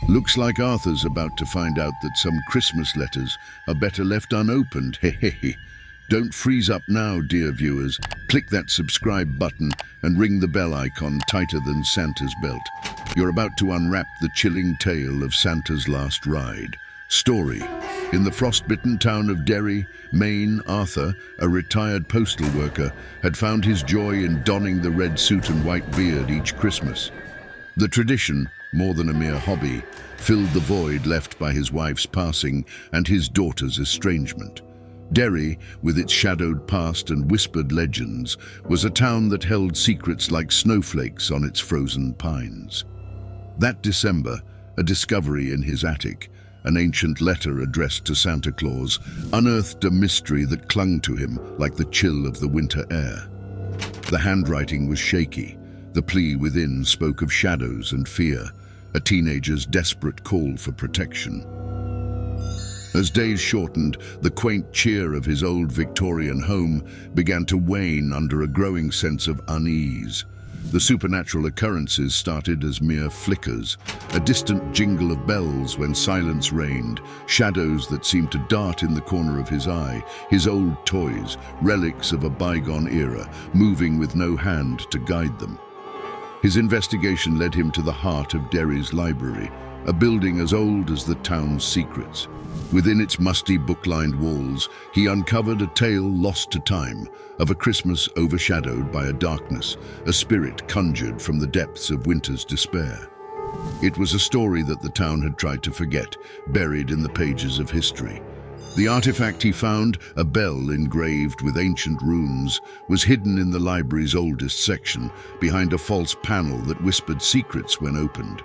Looks like Arthur's about to find out that some Christmas letters are better left unopened. Hehehe. Don't freeze up now, dear viewers. Click that subscribe button and ring the bell icon tighter than Santa's belt. You're about to unwrap the chilling tale of Santa's last ride. Story. In the frostbitten town of Derry, Maine, Arthur, a retired postal worker, had found his joy in donning the red suit and white beard each Christmas. The tradition, more than a mere hobby, filled the void left by his wife's passing and his daughter's estrangement. Derry, with its shadowed past and whispered legends, was a town that held secrets like snowflakes on its frozen pines. That December, a discovery in his attic, an ancient letter addressed to Santa Claus, unearthed a mystery that clung to him like the chill of the winter air. The handwriting was shaky. The plea within spoke of shadows and fear, a teenager's desperate call for protection. As days shortened, the quaint cheer of his old Victorian home began to wane under a growing sense of unease. The supernatural occurrences started as mere flickers, a distant jingle of bells when silence reigned, shadows that seemed to dart in the corner of his eye, his old toys, relics of a bygone era, moving with no hand to guide them. His investigation led him to the heart of Derry's library, a building as old as the town's secrets. Within its musty book-lined walls, he uncovered a tale lost to time, of a Christmas overshadowed by a darkness, a spirit conjured from the depths of winter's despair. It was a story that the town had tried to forget, buried in the pages of history. The artifact he found, a bell engraved with ancient runes, was hidden in the library's oldest section, behind a false panel that whispered secrets when opened.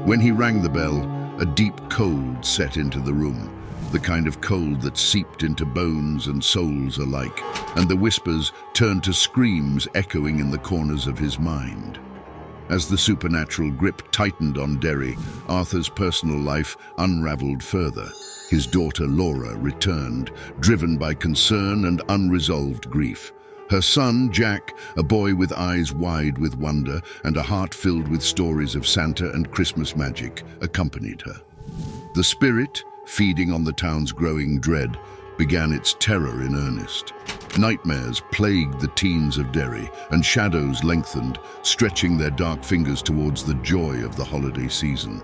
When he rang the bell, a deep cold set into the room, the kind of cold that seeped into bones and souls alike, and the whispers turned to screams echoing in the corners of his mind. As the supernatural grip tightened on Derry, Arthur's personal life unraveled further. His daughter Laura returned, driven by concern and unresolved grief. Her son, Jack, a boy with eyes wide with wonder and a heart filled with stories of Santa and Christmas magic, accompanied her. The spirit, feeding on the town's growing dread, began its terror in earnest. Nightmares plagued the teens of Derry, and shadows lengthened, stretching their dark fingers towards the joy of the holiday season.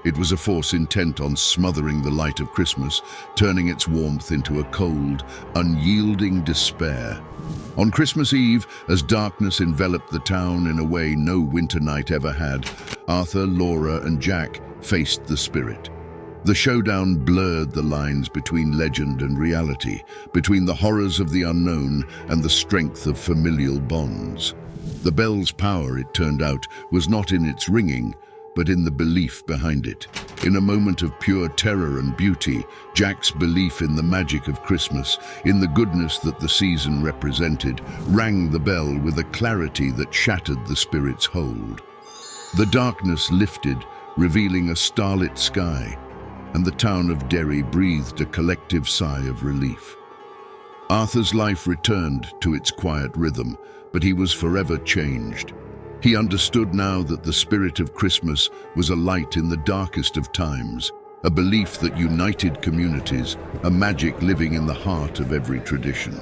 It was a force intent on smothering the light of Christmas, turning its warmth into a cold, unyielding despair. On Christmas Eve, as darkness enveloped the town in a way no winter night ever had, Arthur, Laura, and Jack faced the spirit. The showdown blurred the lines between legend and reality, between the horrors of the unknown and the strength of familial bonds. The bell's power, it turned out, was not in its ringing, but in the belief behind it. In a moment of pure terror and beauty, Jack's belief in the magic of Christmas, in the goodness that the season represented, rang the bell with a clarity that shattered the spirit's hold. The darkness lifted, revealing a starlit sky, and the town of Derry breathed a collective sigh of relief. Arthur's life returned to its quiet rhythm, but he was forever changed. He understood now that the spirit of Christmas was a light in the darkest of times, a belief that united communities, a magic living in the heart of every tradition.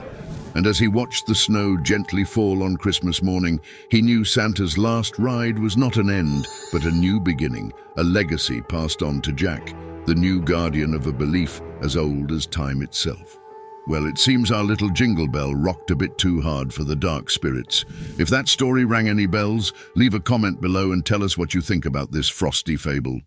And as he watched the snow gently fall on Christmas morning, he knew Santa's last ride was not an end, but a new beginning, a legacy passed on to Jack, the new guardian of a belief as old as time itself. Well, it seems our little jingle bell rocked a bit too hard for the dark spirits. If that story rang any bells, leave a comment below and tell us what you think about this frosty fable.